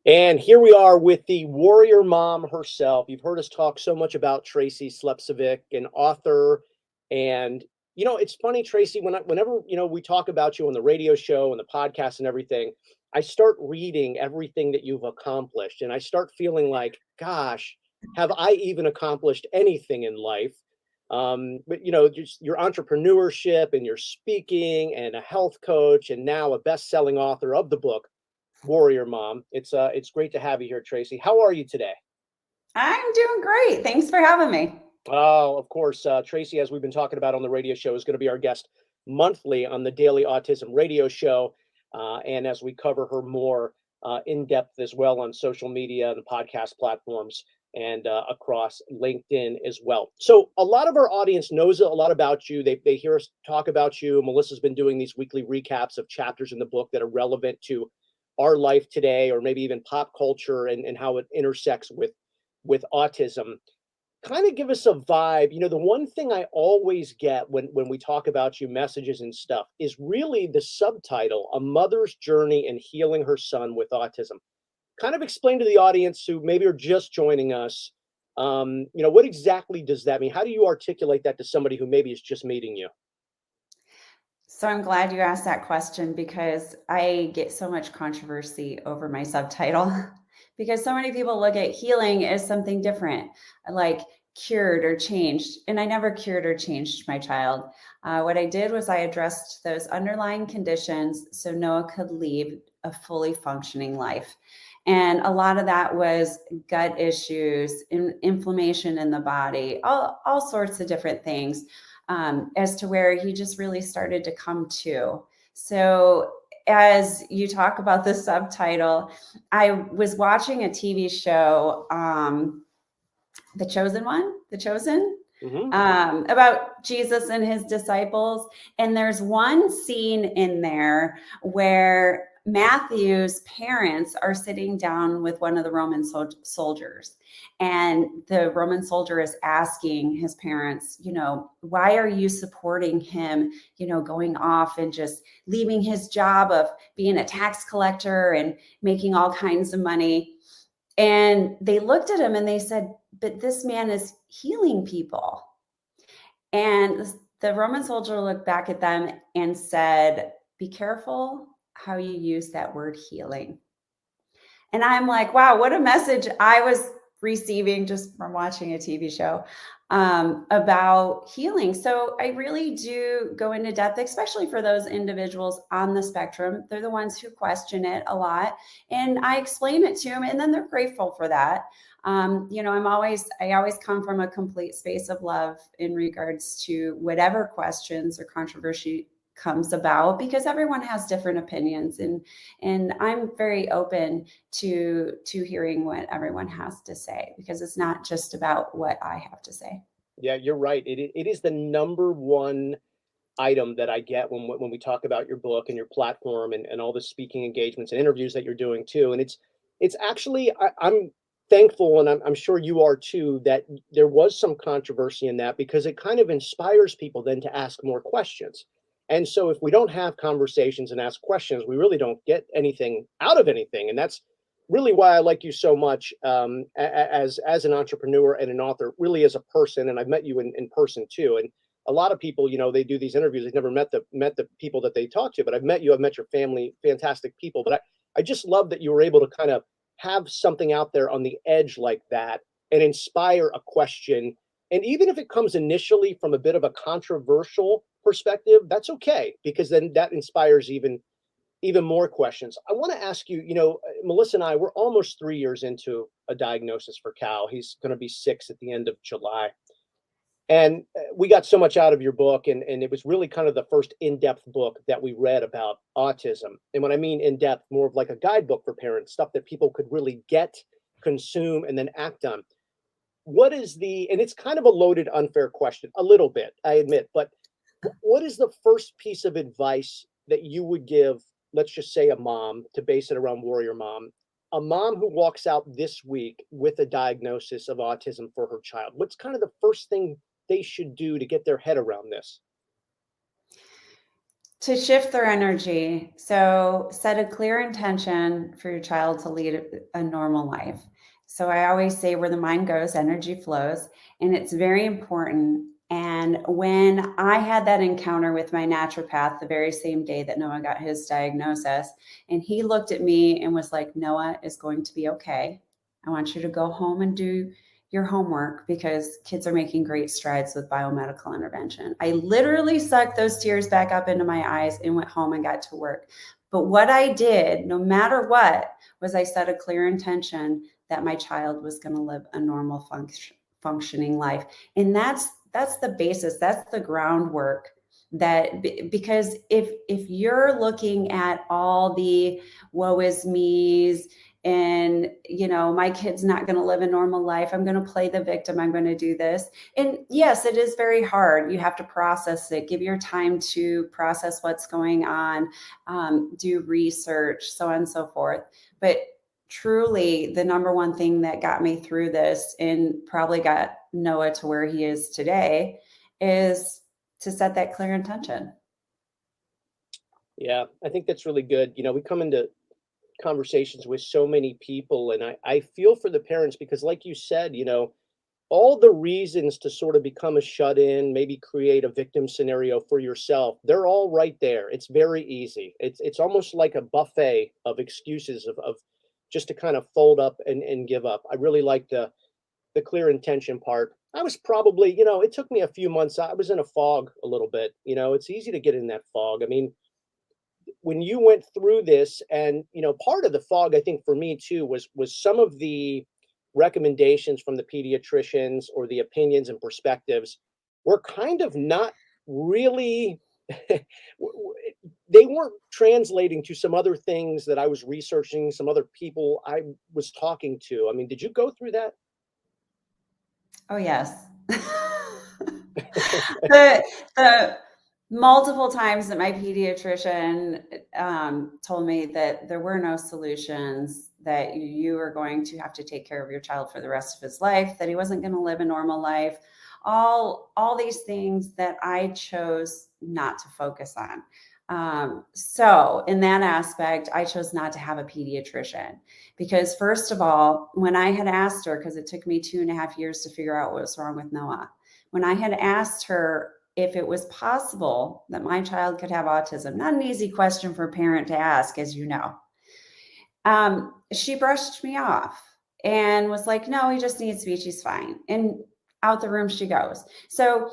And here we are with the warrior mom herself. You've heard us talk so much about Tracy Slepcevic, an author. And, it's funny, Tracy, whenever, we talk about you on the radio show and the podcast and everything, I start reading everything that you've accomplished. And I start feeling like, gosh, have I even accomplished anything in life? But, just your entrepreneurship and your speaking and a health coach and now a best-selling author of the book Warrior Mom. It's great to have you here, Tracy. How are you today? I'm doing great. Thanks for having me. Oh, of course. Tracy, as we've been talking about on the radio show, is going to be our guest monthly on the Daily Autism Radio Show. And as we cover her more in depth as well on social media and podcast platforms and across LinkedIn as well. So, a lot of our audience knows a lot about you. They hear us talk about you. Melissa's been doing these weekly recaps of chapters in the book that are relevant to our life today, or maybe even pop culture and how it intersects with autism. Kind of give us a vibe. The one thing I always get when we talk about you, messages and stuff, is really the subtitle, A Mother's Journey in Healing Her Son with Autism. Kind of explain to the audience who maybe are just joining us, what exactly does that mean? How do you articulate that to somebody who maybe is just meeting you? So I'm glad you asked that question because I get so much controversy over my subtitle because so many people look at healing as something different, like cured or changed. And I never cured or changed my child. What I did was I addressed those underlying conditions so Noah could lead a fully functioning life. And a lot of that was gut issues, inflammation in the body, all sorts of different things, as to where he just really started to come to. So, as you talk about the subtitle, I was watching a TV show, The Chosen One, The Chosen, Mm-hmm. about Jesus and his disciples. And there's one scene in there where Matthew's parents are sitting down with one of the Roman soldiers. And the Roman soldier is asking his parents, why are you supporting him, going off and just leaving his job of being a tax collector and making all kinds of money? And they looked at him and they said, but this man is healing people. And the Roman soldier looked back at them and said, be careful how you use that word healing. And I'm like, wow, what a message I was receiving just from watching a TV show about healing. So I really do go into depth, especially for those individuals on the spectrum. They're the ones who question it a lot. And I explain it to them, and then they're grateful for that. I always come from a complete space of love in regards to whatever questions or controversy comes about, because everyone has different opinions, and I'm very open to hearing what everyone has to say, because it's not just about what I have to say. Yeah, you're right. It is the number one item that I get when we talk about your book and your platform and all the speaking engagements and interviews that you're doing too. And it's actually I'm thankful, and I'm sure you are too, that there was some controversy in that, because it kind of inspires people then to ask more questions. And so if we don't have conversations and ask questions, we really don't get anything out of anything. And that's really why I like you so much, as an entrepreneur and an author, really as a person. And I've met you in person too. And a lot of people, they do these interviews. They've never met the people that they talk to, but I've met you. I've met your family, fantastic people. But I just love that you were able to kind of have something out there on the edge like that and inspire a question. And even if it comes initially from a bit of a controversial perspective, that's okay, because then that inspires even more questions. I want to ask you, Melissa and I, we're almost 3 years into a diagnosis for Cal. He's going to be 6 at the end of July. And we got so much out of your book, and it was really kind of the first in-depth book that we read about autism. And when I mean in-depth, more of like a guidebook for parents, stuff that people could really get, consume, and then act on. And it's kind of a loaded, unfair question, a little bit, I admit, but what is the first piece of advice that you would give, let's just say a mom, to base it around Warrior Mom, a mom who walks out this week with a diagnosis of autism for her child? What's kind of the first thing they should do to get their head around this? To shift their energy. So set a clear intention for your child to lead a normal life. So I always say where the mind goes, energy flows, and it's very important. And when I had that encounter with my naturopath the very same day that Noah got his diagnosis, and he looked at me and was like, Noah is going to be okay. I want you to go home and do your homework because kids are making great strides with biomedical intervention. I literally sucked those tears back up into my eyes and went home and got to work. But what I did, no matter what, was I set a clear intention that my child was going to live a normal functioning life. And that's the basis, that's the groundwork that because if you're looking at all the woe is me's and my kid's not going to live a normal life, I'm going to play the victim, I'm going to do this, and yes, it is very hard. You have to process it, give your time to process what's going on, do research, so on and so forth. But truly the number one thing that got me through this and probably got Noah to where he is today is to set that clear intention. Yeah, I think that's really good. We come into conversations with so many people, and I feel for the parents because, like you said, all the reasons to sort of become a shut in, maybe create a victim scenario for yourself, they're all right there. It's very easy. It's almost like a buffet of excuses of just to kind of fold up and give up. I really like the clear intention part. I was probably, it took me a few months. I was in a fog a little bit. It's easy to get in that fog. I mean, when you went through this, and part of the fog, I think for me too, was some of the recommendations from the pediatricians or the opinions and perspectives were kind of not really they weren't translating to some other things that I was researching, some other people I was talking to. I mean, did you go through that? Oh yes. The multiple times that my pediatrician told me that there were no solutions, that you are going to have to take care of your child for the rest of his life, that he wasn't going to live a normal life, all these things that I chose not to focus on. So in that aspect, I chose not to have a pediatrician because first of all, when I had asked her, because it took me 2.5 years to figure out what was wrong with Noah, when I had asked her if it was possible that my child could have autism, not an easy question for a parent to ask, as you know, she brushed me off and was like, no, he just needs speech, he's fine. And out the room she goes. So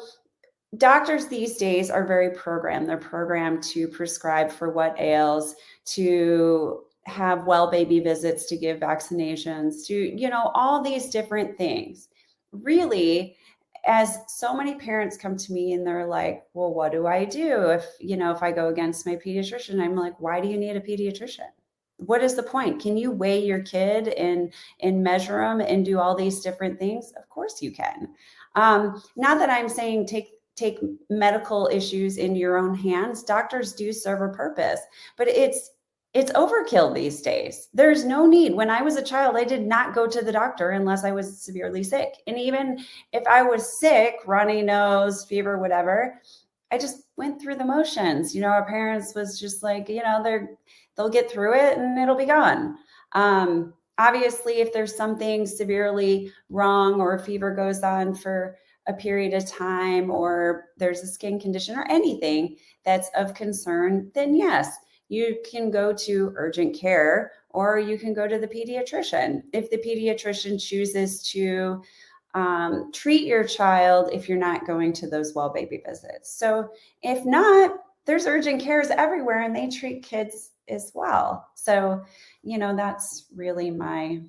doctors these days are very programmed. They're programmed to prescribe for what ails, to have well baby visits, to give vaccinations, to, all these different things. Really, as so many parents come to me and they're like, well, what do I do if I go against my pediatrician? I'm like, why do you need a pediatrician? What is the point? Can you weigh your kid and measure them and do all these different things? Of course you can. Not that I'm saying take medical issues in your own hands. Doctors do serve a purpose, but it's overkill these days. There's no need. When I was a child, I did not go to the doctor unless I was severely sick. And even if I was sick, runny nose, fever, whatever, I just went through the motions. Our parents was just like, they'll get through it and it'll be gone. Obviously, if there's something severely wrong or a fever goes on for a period of time, or there's a skin condition or anything that's of concern, then yes, you can go to urgent care or you can go to the pediatrician. If the pediatrician chooses to treat your child, if you're not going to those well baby visits. So if not, there's urgent cares everywhere and they treat kids as well. So, that's really my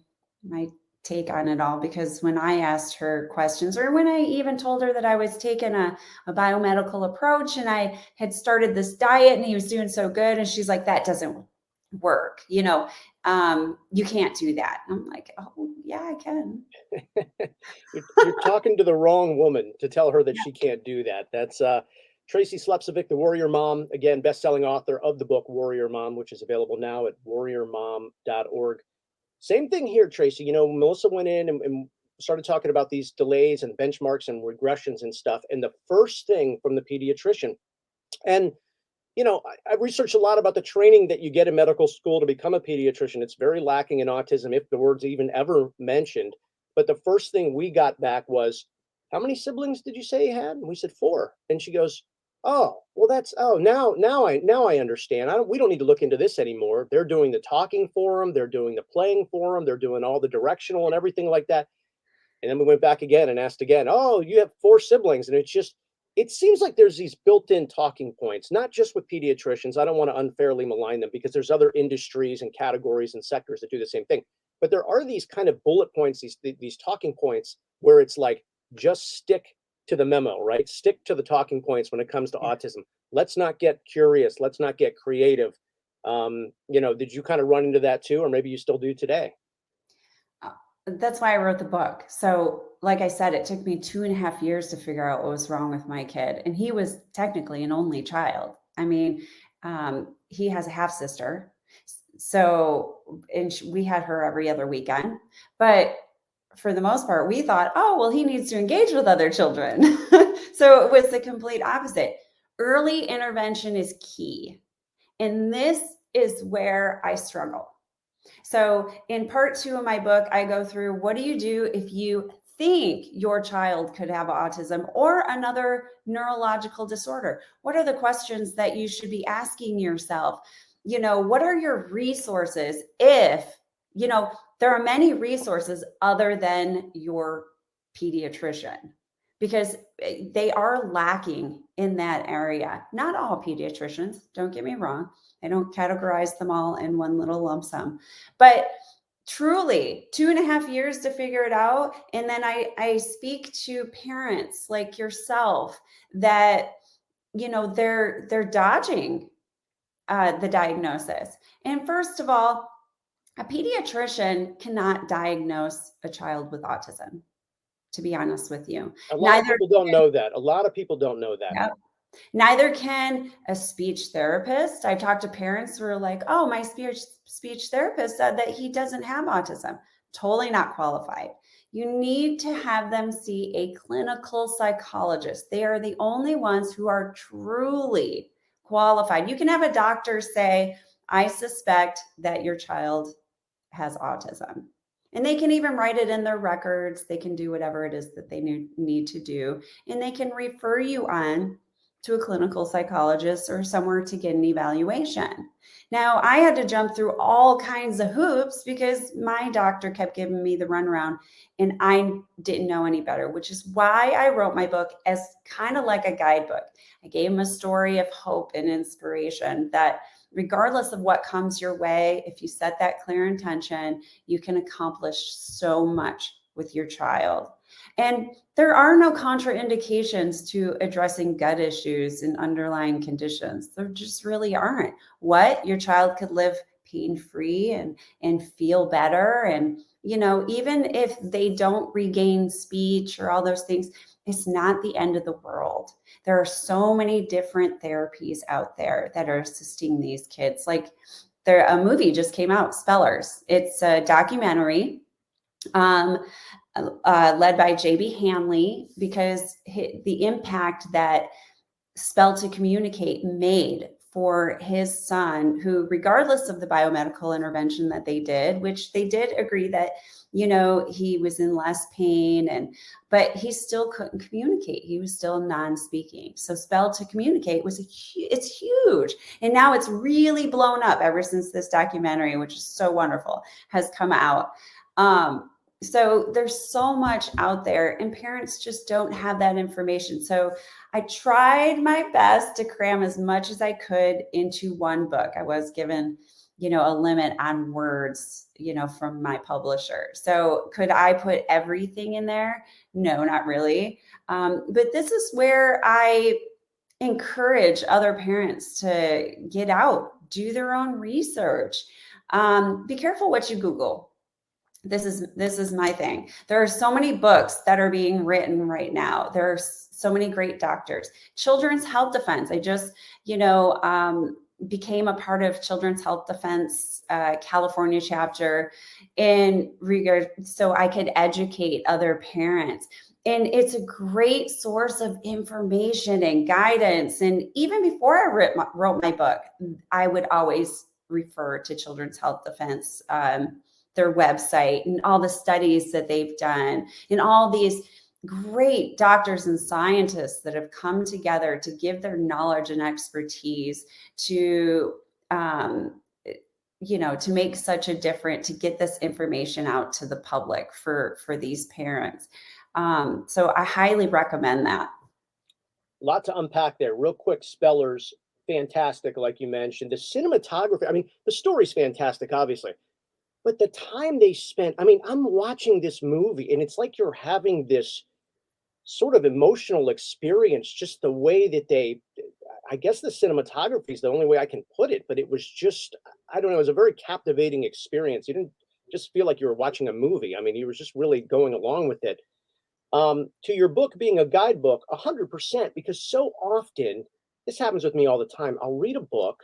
take on it all, because when I asked her questions, or when I even told her that I was taking a biomedical approach and I had started this diet and he was doing so good, and she's like, that doesn't work, you can't do that. I'm like, oh yeah, I can. You're talking to the wrong woman to tell her that she can't do that. That's Tracy Slepcevic, the Warrior Mom, again, best-selling author of the book Warrior Mom, which is available now at warriormom.org. Same thing here, Tracy. Melissa went in and started talking about these delays and benchmarks and regressions and stuff. And the first thing from the pediatrician, and I researched a lot about the training that you get in medical school to become a pediatrician. It's very lacking in autism, if the word's even ever mentioned. But the first thing we got back was, how many siblings did you say you had? And we said four. And she goes, oh, well, now I understand. We don't need to look into this anymore. They're doing the talking for them. They're doing the playing for them. They're doing all the directional and everything like that. And then we went back again and asked again, oh, you have four siblings. And it seems like there's these built-in talking points, not just with pediatricians. I don't want to unfairly malign them because there's other industries and categories and sectors that do the same thing. But there are these kind of bullet points, these talking points where it's like, just stick to the memo, right? Stick to the talking points when it comes to autism. Let's not get curious. Let's not get creative. Did you kind of run into that too, or maybe you still do today? That's why I wrote the book. So, like I said, it took me 2.5 years to figure out what was wrong with my kid. And he was technically an only child. I mean, he has a half sister. So, and we had her every other weekend. But for the most part, we thought, oh, well, he needs to engage with other children. So it was the complete opposite. Early intervention is key. And this is where I struggle. So in part 2 of my book, I go through, what do you do if you think your child could have autism or another neurological disorder? What are the questions that you should be asking yourself? What are your resources if, there are many resources other than your pediatrician, because they are lacking in that area. Not all pediatricians, don't get me wrong. I don't categorize them all in one little lump sum, but truly 2.5 years to figure it out. And then I speak to parents like yourself that, they're dodging the diagnosis. And first of all, a pediatrician cannot diagnose a child with autism, to be honest with you. A lot of Neither. people don't know that. A lot of people don't know that. Yep. Neither can a speech therapist. I talked to parents who are like, oh, my speech therapist said that he doesn't have autism. Totally not qualified. You need to have them see a clinical psychologist. They are the only ones who are truly qualified. You can have a doctor say, I suspect that your child has autism. And they can even write it in their records. They can do whatever it is that they need to do. And they can refer you on to a clinical psychologist or somewhere to get an evaluation. Now, I had to jump through all kinds of hoops because my doctor kept giving me the runaround and I didn't know any better, which is why I wrote my book as kind of like a guidebook. I gave him a story of hope and inspiration that regardless of what comes your way, if you set that clear intention, you can accomplish so much with your child. And there are no contraindications to addressing gut issues and underlying conditions. There just really aren't. What? Your child could live pain-free and feel better. And, even if they don't regain speech or all those things, it's not the end of the world. There are so many different therapies out there that are assisting these kids. Like a movie just came out, Spellers. It's a documentary led by J.B. Hanley, because the impact that Spell to Communicate made for his son, who, regardless of the biomedical intervention that they did, which they did agree that, he was in less pain, but he still couldn't communicate. He was still non-speaking. So Spell to Communicate it's huge. And now it's really blown up ever since this documentary, which is so wonderful, has come out. So there's so much out there and parents just don't have that information. So I tried my best to cram as much as I could into one book. I was given, a limit on words, from my publisher. So could I put everything in there? No, not really. But this is where I encourage other parents to get out, do their own research. Be careful what you Google. This is my thing. There are so many books that are being written right now. There are so many great doctors. Children's Health Defense. I just, became a part of Children's Health Defense California chapter in regard, so I could educate other parents. And it's a great source of information and guidance. And even before I wrote my book, I would always refer to Children's Health Defense, their website, and all the studies that they've done, and all these great doctors and scientists that have come together to give their knowledge and expertise to, to make such a difference, to get this information out to the public for these parents. So I highly recommend that. A lot to unpack there. Real quick, Speller's fantastic, like you mentioned. The cinematography, I mean, the story's fantastic, obviously. But the time they spent, I mean, I'm watching this movie and it's like you're having this sort of emotional experience, just the way that I guess the cinematography is the only way I can put it, but it was just, I don't know, it was a very captivating experience. You didn't just feel like you were watching a movie. I mean, you were just really going along with it. To your book being a guidebook, 100%, because so often, this happens with me all the time. I'll read a book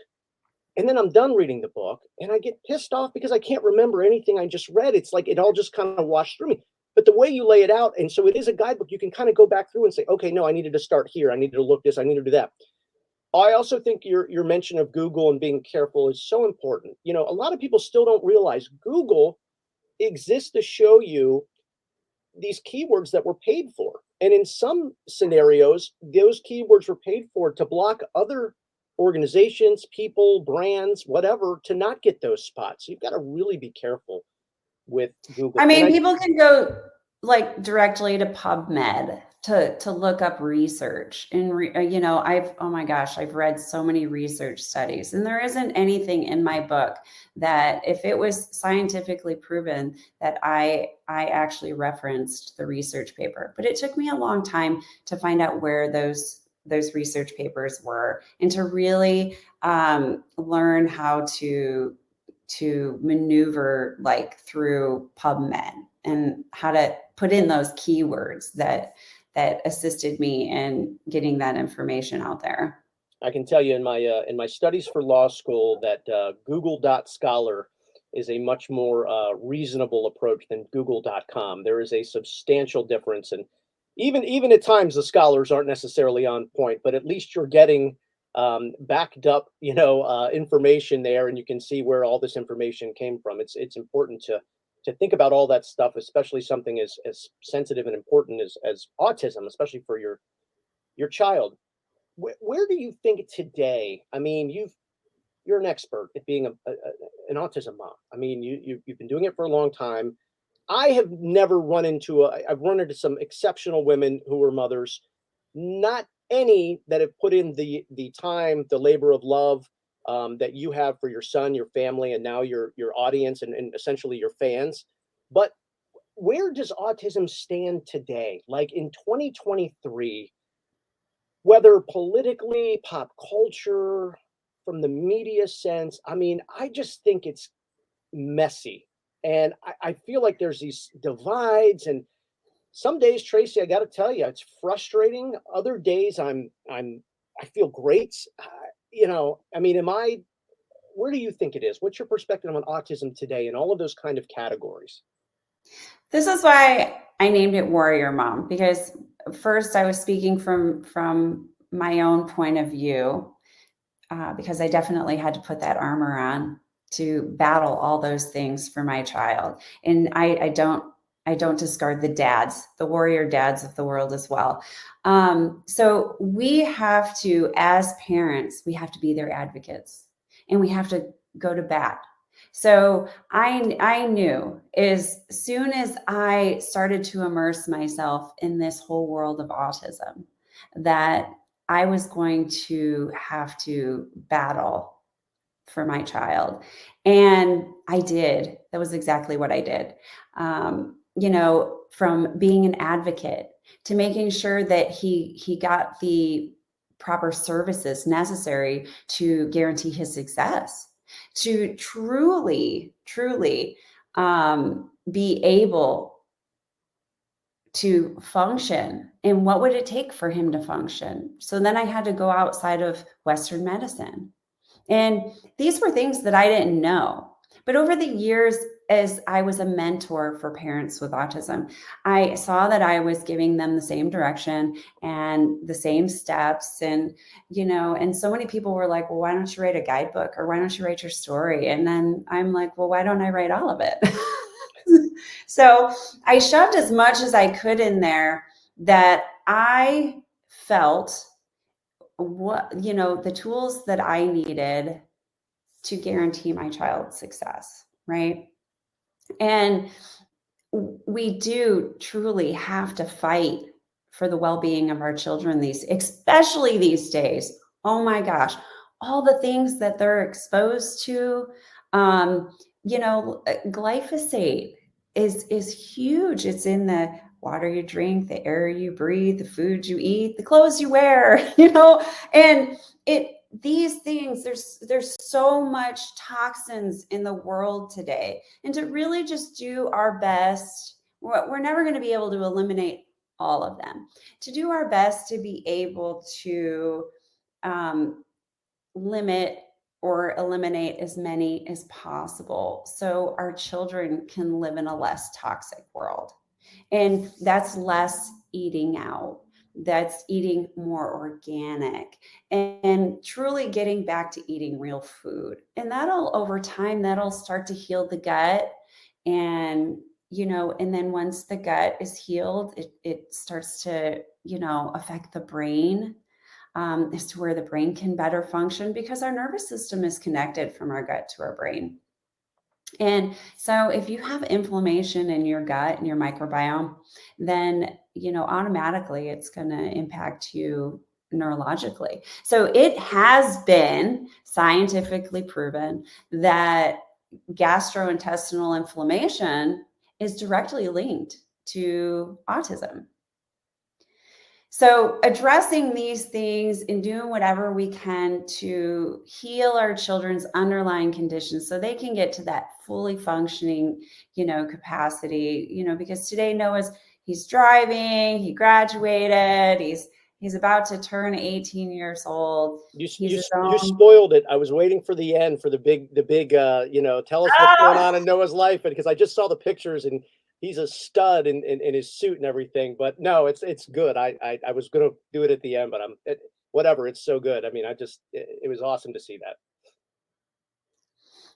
and then I'm done reading the book and I get pissed off because I can't remember anything I just read. It's like it all just kind of washed through me. But the way you lay it out, and so it is a guidebook, you can kind of go back through and say, okay, no, I needed to start here. I needed to look this, I needed to do that. I also think your mention of Google and being careful is so important. You know, a lot of people still don't realize Google exists to show you these keywords that were paid for. And in some scenarios, those keywords were paid for to block other organizations, people, brands, whatever, to not get those spots. So you've got to really be careful with Google. I mean, people can go like directly to PubMed to look up research. And, oh my gosh, I've read so many research studies, and there isn't anything in my book that if it was scientifically proven that I actually referenced the research paper. But it took me a long time to find out where those research papers were, and to really learn how to maneuver like through PubMed and how to put in those keywords that assisted me in getting that information out there. I can tell you in my studies for law school that Google.Scholar is a much more reasonable approach than Google.com. There is a substantial difference, and even at times the scholars aren't necessarily on point, but at least you're getting backed up, information there, and you can see where all this information came from. It's important to think about all that stuff, especially something as sensitive and important as autism, especially for your child. Where do you think today? I mean, you're an expert at being an autism mom. I mean, you've been doing it for a long time. I have never run into I've run into some exceptional women who are mothers, not any that have put in the time, the labor of love that you have for your son, your family, and now your audience and essentially your fans. But where does autism stand today? Like in 2023, whether politically, pop culture, from the media sense, I mean, I just think it's messy. And I feel like there's these divides, and some days, Tracy, I got to tell you, it's frustrating. Other days, I feel great. I mean, where do you think it is? What's your perspective on autism today and all of those kind of categories? This is why I named it Warrior Mom, because first I was speaking from my own point of view, because I definitely had to put that armor on to battle all those things for my child. And I don't discard the warrior dads of the world as well. So we have to, as parents, we have to be their advocates, and we have to go to bat. So I knew as soon as I started to immerse myself in this whole world of autism that I was going to have to battle for my child. And I did. That was exactly what I did. From being an advocate to making sure that he got the proper services necessary to guarantee his success, to truly be able to function. And what would it take for him to function? So then I had to go outside of Western medicine. And these were things that I didn't know. But over the years, as I was a mentor for parents with autism, I saw that I was giving them the same direction and the same steps. And, and so many people were like, well, why don't you write a guidebook, or why don't you write your story? And then I'm like, well, why don't I write all of it? So I shoved as much as I could in there that I felt the tools that I needed to guarantee my child's success, right? And we do truly have to fight for the well-being of our children, especially these days. Oh my gosh, all the things that they're exposed to. Glyphosate is huge. It's in the water you drink, the air you breathe, the food you eat, the clothes you wear, and these things, there's so much toxins in the world today. And to really just do our best, we're never going to be able to eliminate all of them. To do our best to be able to limit or eliminate as many as possible, so our children can live in a less toxic world. And that's less eating out. That's eating more organic and truly getting back to eating real food. And over time, that'll start to heal the gut. And, and then once the gut is healed, it starts to, affect the brain, as to where the brain can better function, because our nervous system is connected from our gut to our brain. And so if you have inflammation in your gut and your microbiome, then, automatically it's going to impact you neurologically. So it has been scientifically proven that gastrointestinal inflammation is directly linked to autism. So addressing these things and doing whatever we can to heal our children's underlying conditions so they can get to that fully functioning, capacity, because today he's driving, he graduated, he's about to turn 18 years old. You spoiled it. I was waiting for the end, for the big, tell us what's going on in Noah's life. And because I just saw the pictures, and he's a stud in his suit and everything. But no, it's good. I was going to do it at the end, but whatever. It's so good. I mean, it was awesome to see that.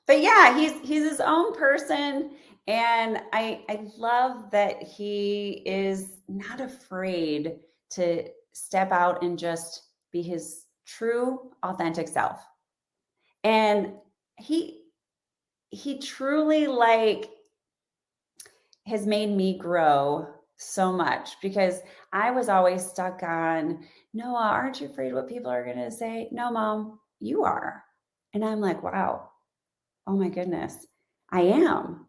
But yeah, he's his own person. And I love that he is not afraid to step out and just be his true, authentic self. And he truly has made me grow so much, because I was always stuck on, Noah, aren't you afraid what people are going to say? No, Mom, you are. And I'm like, wow, oh my goodness, I am.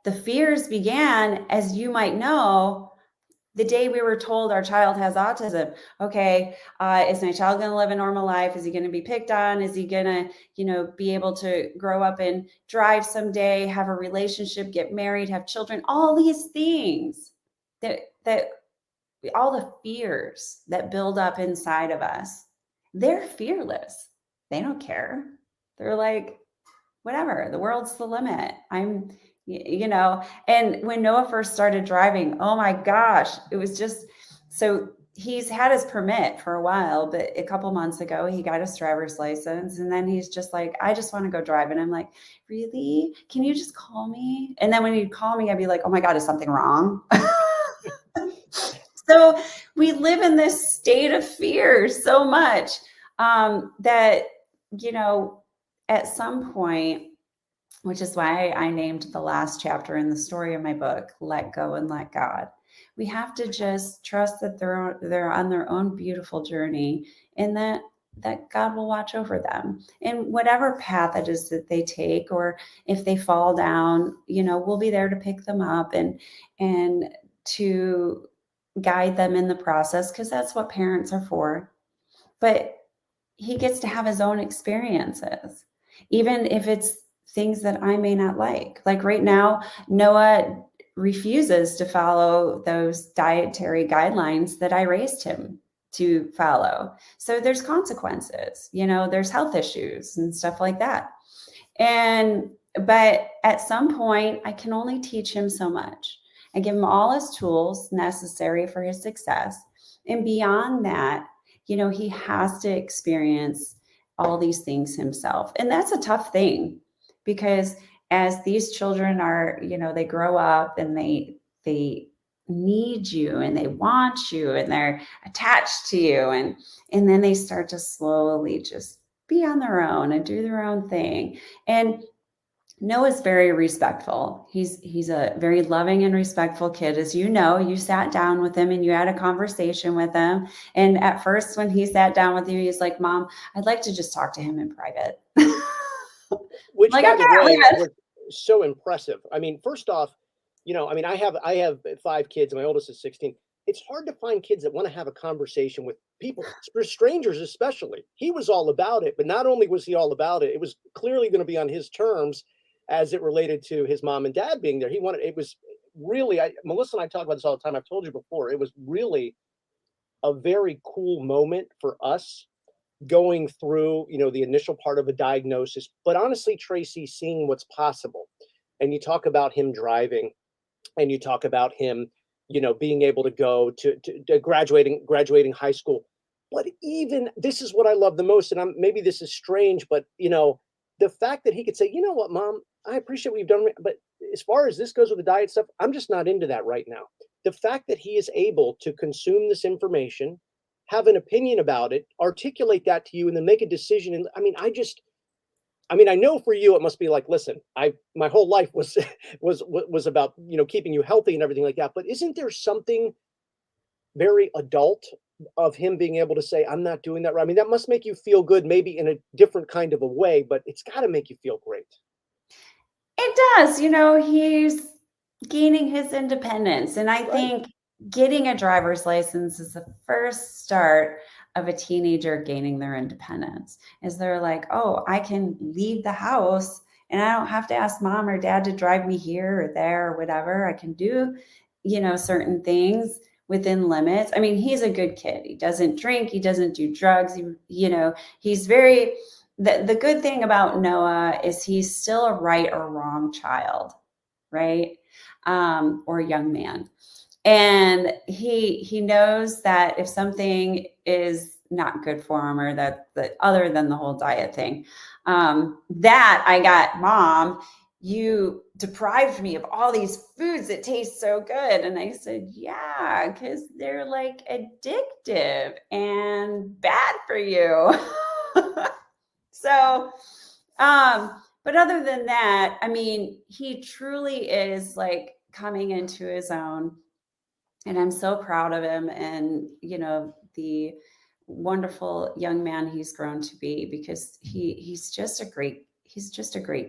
The fears began, as you might know, the day we were told our child has autism. Okay, is my child going to live a normal life? Is he going to be picked on? Is he going to, be able to grow up and drive someday, have a relationship, get married, have children? All these things that all the fears that build up inside of us, they're fearless. They don't care. They're like, whatever, the world's the limit. And when Noah first started driving, oh my gosh, it was just, so he's had his permit for a while, but a couple months ago, he got his driver's license, and then he's just like, I just want to go drive. And I'm like, really? Can you just call me? And then when he'd call me, I'd be like, oh my God, is something wrong? So we live in this state of fear so much that, at some point, which is why I named the last chapter in the story of my book, Let Go and Let God. We have to just trust that they're on their own beautiful journey, and that God will watch over them. And whatever path it is that they take, or if they fall down, we'll be there to pick them up and to guide them in the process, because that's what parents are for. But he gets to have his own experiences, even if it's things that I may not like. Like right now, Noah refuses to follow those dietary guidelines that I raised him to follow. So there's consequences, there's health issues and stuff like that. And but at some point, I can only teach him so much. I give him all his tools necessary for his success. And beyond that, he has to experience all these things himself. And that's a tough thing because as these children are, they grow up and they need you and they want you and they're attached to you, and then they start to slowly just be on their own and do their own thing. And Noah's very respectful. He's a very loving and respectful kid. As you sat down with him and you had a conversation with him. And at first, when he sat down with you, he's like, "Mom, I'd like to just talk to him in private." Which, Like, by the okay, way, leave was so impressive. I mean, first off, I mean, I have 5 kids, and my oldest is 16. It's hard to find kids that want to have a conversation with people, for strangers especially. He was all about it, but not only was he all about it, it was clearly going to be on his terms as it related to his mom and dad being there. He wanted it was really Melissa and I talk about this all the time. I've told you before. It was really a very cool moment for us going through, the initial part of a diagnosis, but honestly, Tracy, seeing what's possible. And you talk about him driving, and you talk about him, being able to go to graduating high school. But even this is what I love the most, and maybe this is strange, but the fact that he could say, you know what, Mom, I appreciate what you've done, but as far as this goes with the diet stuff, I'm just not into that right now. The fact that he is able to consume this information, have an opinion about it, articulate that to you, and then make a decision. And I know for you it must be like, listen, my whole life was was about keeping you healthy and everything like that. But isn't there something very adult of him being able to say, I'm not doing that right? I mean, that must make you feel good, maybe in a different kind of a way, but it's got to make you feel great. It does. He's gaining his independence. And I Right. think getting a driver's license is the first start of a teenager gaining their independence. Is they're like, oh, I can leave the house and I don't have to ask mom or dad to drive me here or there or whatever. I can do, certain things within limits. I mean, he's a good kid. He doesn't drink, he doesn't do drugs. He's very the good thing about Noah is he's still a right or wrong child, right? Or a young man. And he knows that if something is not good for him, or that other than the whole diet thing, that I got, Mom, you deprived me of all these foods that taste so good. And I said, yeah, because they're like addictive and bad for you. So, but other than that, I mean, he truly is like coming into his own, and I'm so proud of him and, the wonderful young man he's grown to be, because he's just a great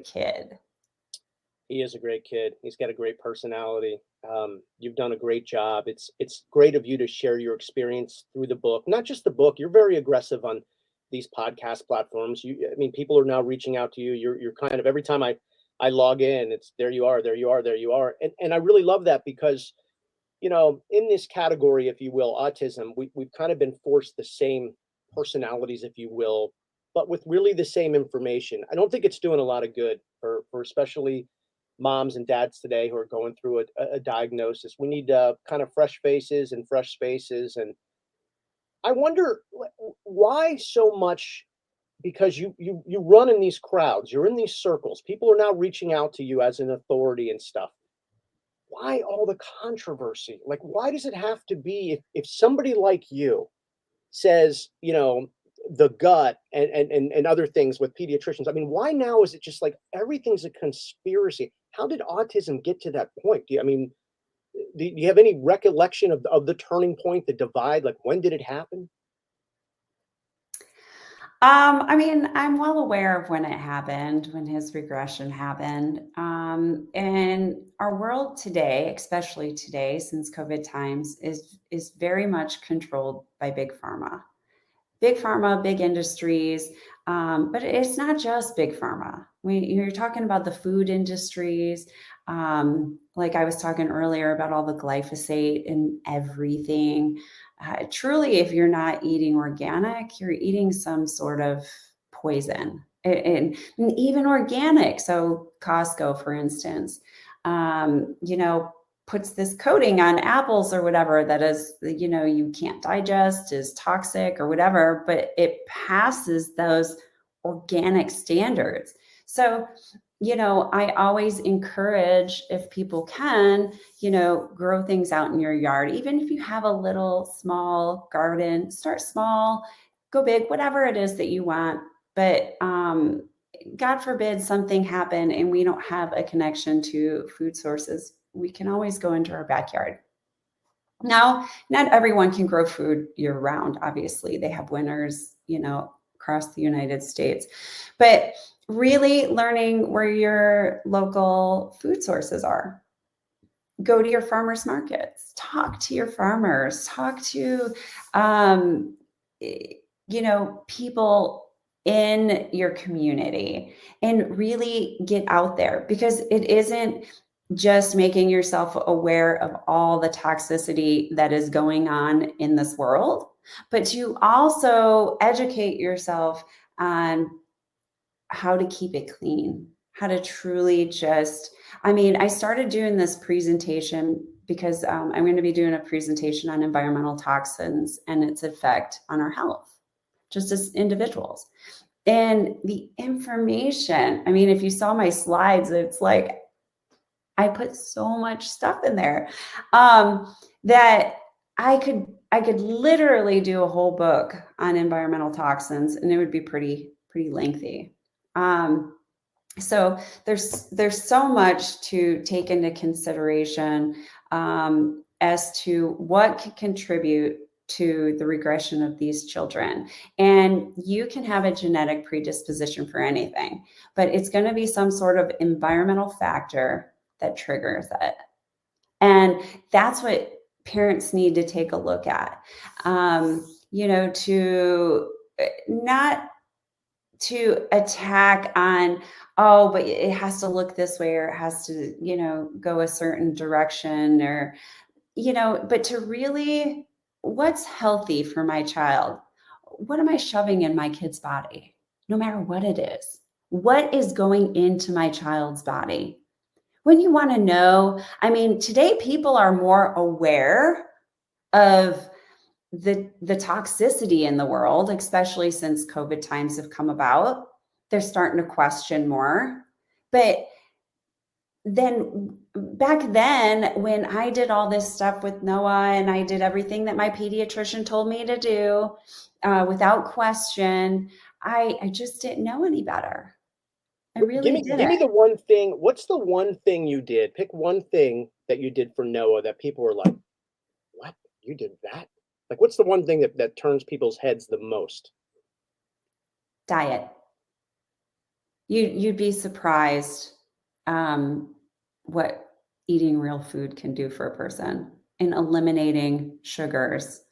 kid. He is a great kid. He's got a great personality. You've done a great job. It's great of you to share your experience through the book, not just the book. You're very aggressive on these podcast platforms. I mean, people are now reaching out to you. You're kind of every time I log in, it's there you are, there you are, there you are, and I really love that because in this category, if you will, autism, we've kind of been forced the same personalities, if you will, but with really the same information. I don't think it's doing a lot of good for especially moms and dads today who are going through a diagnosis. We need kind of fresh faces and fresh spaces. And I wonder why so much, because you run in these crowds, you're in these circles. People are now reaching out to you as an authority and stuff. Why all the controversy? Like, why does it have to be if somebody like you says, the gut and other things with pediatricians? I mean, why now is it just like everything's a conspiracy? How did autism get to that point? Do you have any recollection of the turning point, the divide? Like, when did it happen? I mean, I'm well aware of when it happened, when his regression happened. And our world today, especially today, since COVID times, is very much controlled by big pharma, big industries. But it's not just big pharma. You're talking about the food industries. Like I was talking earlier about all the glyphosate and everything. Truly, if you're not eating organic, you're eating some sort of poison, and even organic. So Costco, for instance, puts this coating on apples or whatever that is, you can't digest, is toxic or whatever, but it passes those organic standards. So, I always encourage, if people can, grow things out in your yard. Even if you have a little small garden, start small, go big, whatever it is that you want. But God forbid something happen and we don't have a connection to food sources, we can always go into our backyard. Now, not everyone can grow food year round. Obviously, they have winters, across the United States. But really learning where your local food sources are. Go to your farmers markets, talk to your farmers, talk to, people in your community, and really get out there, because it isn't just making yourself aware of all the toxicity that is going on in this world, but to also educate yourself on how to keep it clean, how to truly I started doing this presentation because I'm going to be doing a presentation on environmental toxins and its effect on our health, just as individuals. And the information, if you saw my slides, it's like I put so much stuff in there that I could literally do a whole book on environmental toxins, and it would be pretty lengthy. So there's so much to take into consideration as to what can contribute to the regression of these children. And you can have a genetic predisposition for anything, but it's going to be some sort of environmental factor that triggers it. And that's what parents need to take a look at, not to attack on, but it has to look this way, or it has to, go a certain direction, or, but to really, what's healthy for my child? What am I shoving in my kid's body? No matter what it is, what is going into my child's body? When you want to know, today people are more aware of the toxicity in the world, especially since COVID times have come about. They're starting to question more. But then back then, when I did all this stuff with Noah and I did everything that my pediatrician told me to do without question, I just didn't know any better. I really Give me didn't. the one thing. What's the one thing you did? Pick one thing that you did for Noah that people were like, "What? You did that?" Like, what's the one thing that turns people's heads the most? Diet. You'd be surprised what eating real food can do for a person, and eliminating sugars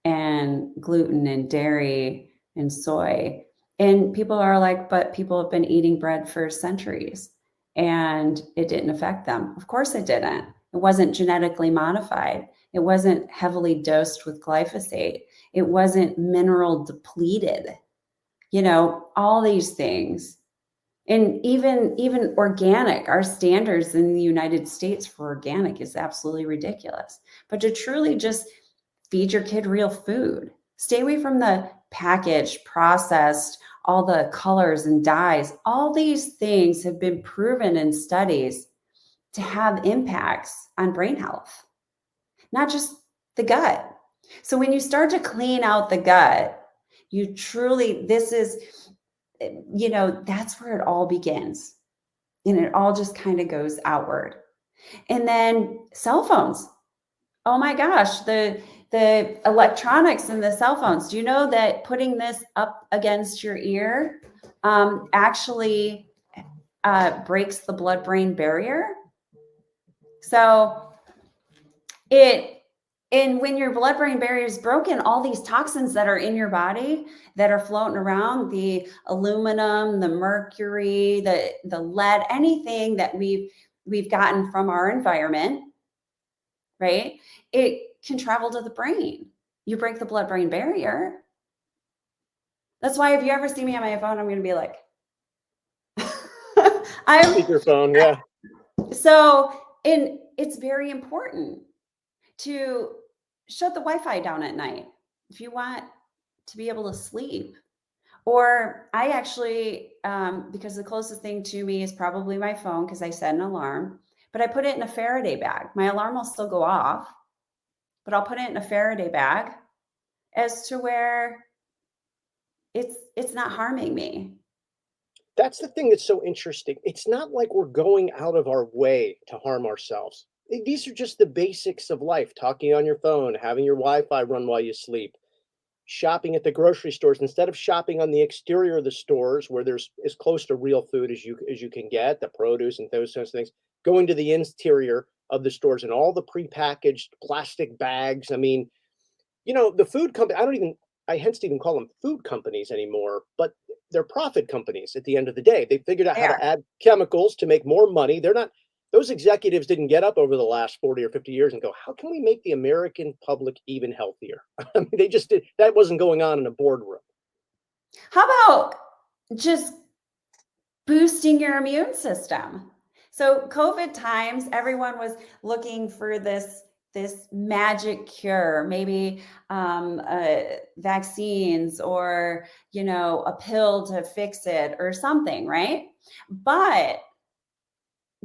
and gluten and dairy and soy. And people are like, but people have been eating bread for centuries and it didn't affect them. Of course it didn't. It wasn't genetically modified. It wasn't heavily dosed with glyphosate. It wasn't mineral depleted. All these things. And even organic, our standards in the United States for organic is absolutely ridiculous. But to truly just feed your kid real food, stay away from the packaged, processed, all the colors and dyes. All these things have been proven in studies to have impacts on brain health, not just the gut. So when you start to clean out the gut, you truly, that's where it all begins. And it all just kind of goes outward. And then cell phones. Oh my gosh, the electronics in the cell phones. Do you know that putting this up against your ear actually breaks the blood-brain barrier? So when your blood-brain barrier is broken, all these toxins that are in your body that are floating around, the aluminum, the mercury, the lead, anything that we've gotten from our environment, right? It can travel to the brain. You break the blood-brain barrier. That's why if you ever see me on my phone, I'm going to be like, I'm Speakerphone, yeah. so, and it's very important to shut the Wi-Fi down at night if you want to be able to sleep. Or I actually, because the closest thing to me is probably my phone because I set an alarm, but I put it in a Faraday bag. My alarm will still go off, but I'll put it in a Faraday bag as to where it's not harming me. That's the thing that's so interesting. It's not like we're going out of our way to harm ourselves. These are just the basics of life. Talking on your phone, having your Wi-Fi run while you sleep, shopping at the grocery stores instead of shopping on the exterior of the stores where there's as close to real food as you can get, the produce and those sorts of things. Going to the interior of the stores and all the prepackaged plastic bags. I mean, the food company, I hence to even call them food companies anymore, but they're profit companies at the end of the day. They figured out how There. to add chemicals to make more money. They're not, those executives didn't get up over the last 40 or 50 years and go, how can we make the American public even healthier? I mean, they just did, that wasn't going on in a boardroom. How about just boosting your immune system? So COVID times, everyone was looking for this magic cure, maybe vaccines or a pill to fix it or something, right? But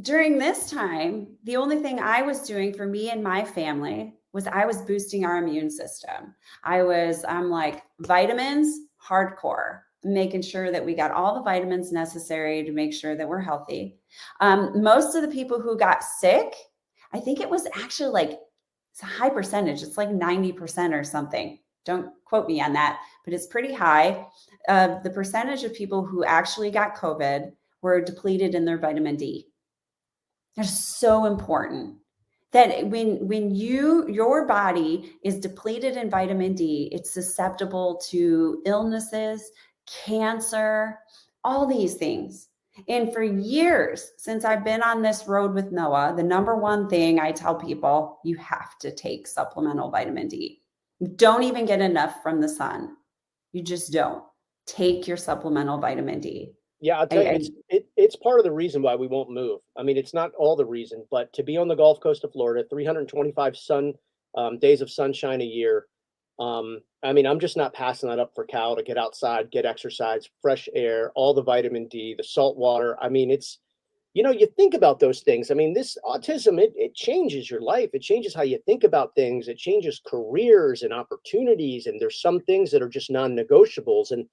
during this time, the only thing I was doing for me and my family was I was boosting our immune system. I'm like vitamins, hardcore, making sure that we got all the vitamins necessary to make sure that we're healthy. Most of the people who got sick, I think it was actually like, it's a high percentage. It's like 90% or something. Don't quote me on that, but it's pretty high. The percentage of people who actually got COVID were depleted in their vitamin D. That's so important that when your body is depleted in vitamin D, it's susceptible to illnesses, cancer, all these things. And for years, since I've been on this road with Noah, the number one thing I tell people, you have to take supplemental vitamin D. You don't even get enough from the sun. You just don't. Take your supplemental vitamin D. Yeah, I'll tell you, it's part of the reason why we won't move. I mean, it's not all the reason, but to be on the Gulf Coast of Florida, 325 days of sunshine a year. I mean, I'm just not passing that up for Cal to get outside, get exercise, fresh air, all the vitamin D, the salt water. I mean, you think about those things. I mean, this autism, it changes your life. It changes how you think about things. It changes careers and opportunities. And there's some things that are just non-negotiables. And,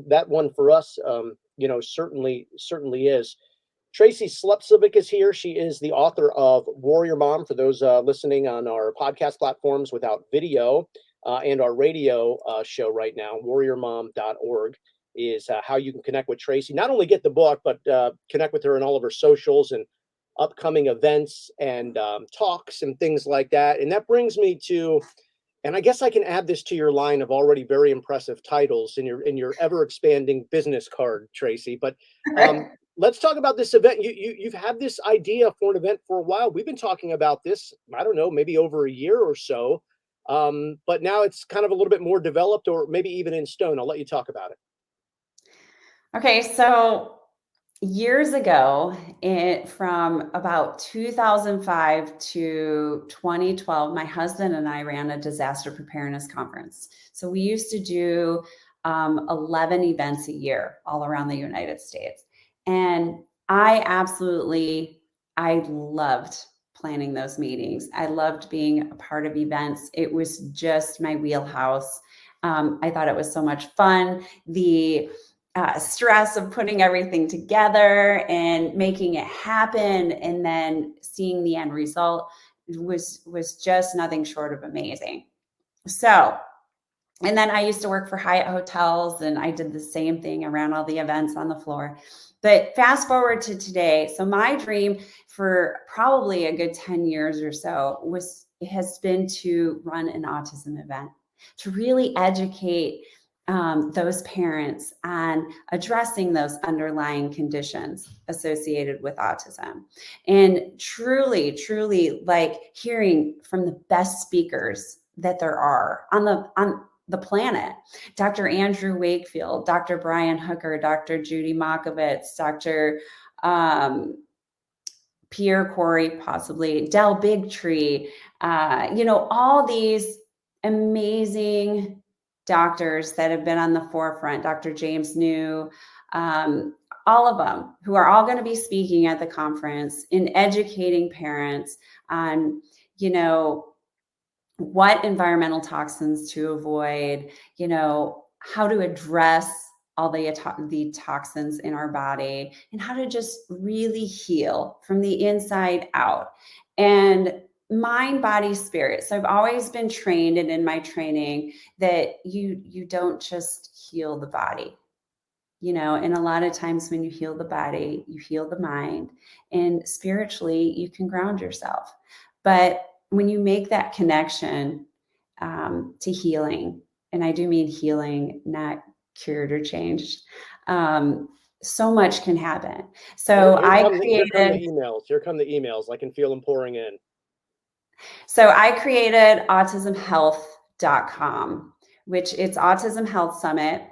that one for us, certainly is. Tracy Slepcevic is here. She is the author of Warrior Mom, for those listening on our podcast platforms without video, and our radio show right now, warriormom.org is how you can connect with Tracy. Not only get the book, but connect with her in all of her socials and upcoming events and talks and things like that. And that brings me to, and I guess I can add this to your line of already very impressive titles in your ever expanding business card, Tracy. But let's talk about this event. You've had this idea for an event for a while. We've been talking about this, I don't know, maybe over a year or so. But now it's kind of a little bit more developed, or maybe even in stone. I'll let you talk about it. Okay, so years ago, from about 2005 to 2012, my husband and I ran a disaster preparedness conference. So we used to do 11 events a year all around the United States. And I loved planning those meetings. I loved being a part of events. It was just my wheelhouse. I thought it was so much fun. The stress of putting everything together and making it happen, and then seeing the end result was just nothing short of amazing. So, and then I used to work for Hyatt Hotels, and I did the same thing around all the events on the floor. But fast forward to today. So my dream for probably a good 10 years or so has been to run an autism event, to really educate those parents on addressing those underlying conditions associated with autism, and truly like hearing from the best speakers that there are on the planet. Dr. Andrew Wakefield, Dr. Brian Hooker, Dr. Judy Mokovitz, Dr. Pierre Corey, possibly Del Bigtree, all these amazing doctors that have been on the forefront, Dr. James New, all of them who are all going to be speaking at the conference in educating parents on, what environmental toxins to avoid, how to address all the toxins in our body, and how to just really heal from the inside out. And mind, body, spirit. So I've always been trained, and in my training, that you don't just heal the body, and a lot of times when you heal the body, you heal the mind, and spiritually you can ground yourself. But when you make that connection to healing, and I do mean healing, not cured or changed, so much can happen. So Here come the emails. Here come the emails. I can feel them pouring in. So I created autismhealth.com, which it's Autism Health Summit.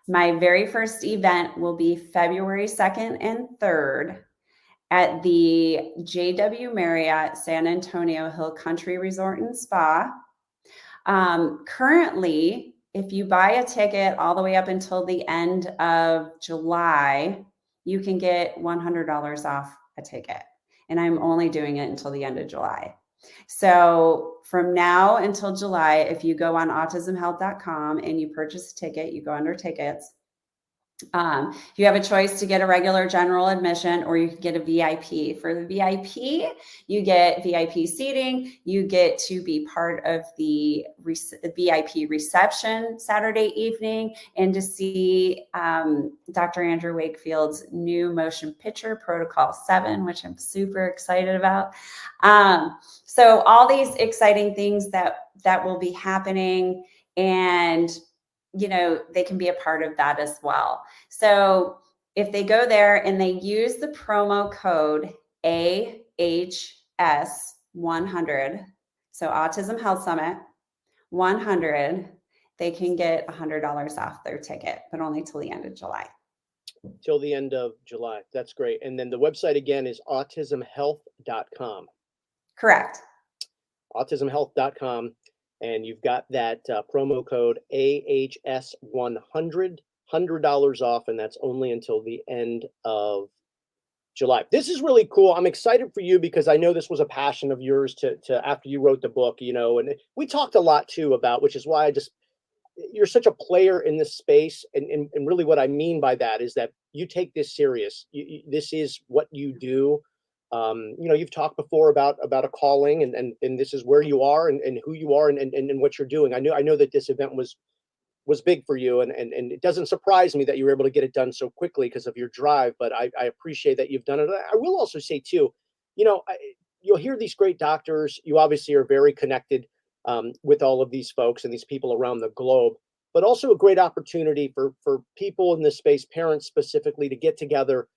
My very first event will be February 2nd and 3rd at the JW Marriott San Antonio Hill Country Resort and Spa. Currently, if you buy a ticket all the way up until the end of July, you can get $100 off a ticket. And I'm only doing it until the end of July. So from now until July, if you go on autismhealth.com and you purchase a ticket, you go under tickets. You have a choice to get a regular general admission, or you can get a VIP. For the VIP, you get VIP seating. You get to be part of the VIP reception Saturday evening, and to see Dr. Andrew Wakefield's new motion picture, Protocol 7, which I'm super excited about. So all these exciting things that will be happening, and they can be a part of that as well. So if they go there and they use the promo code AHS100, so Autism Health Summit 100, they can get $100 off their ticket, but only till the end of July. Till the end of July. That's great. And then the website again is autismhealth.com. Correct. Autismhealth.com. And you've got that promo code AHS100, $100 off, and that's only until the end of July. This is really cool. I'm excited for you because I know this was a passion of yours to after you wrote the book, and we talked a lot too about, which is why you're such a player in this space. And really what I mean by that is that you take this serious. This is what you do. You've talked before about a calling, and this is where you are and who you are and what you're doing. I know that this event was big for you, and it doesn't surprise me that you were able to get it done so quickly because of your drive, but I appreciate that you've done it. I will also say too, you'll hear these great doctors. You obviously are very connected with all of these folks and these people around the globe, but also a great opportunity for people in this space, parents specifically, to get together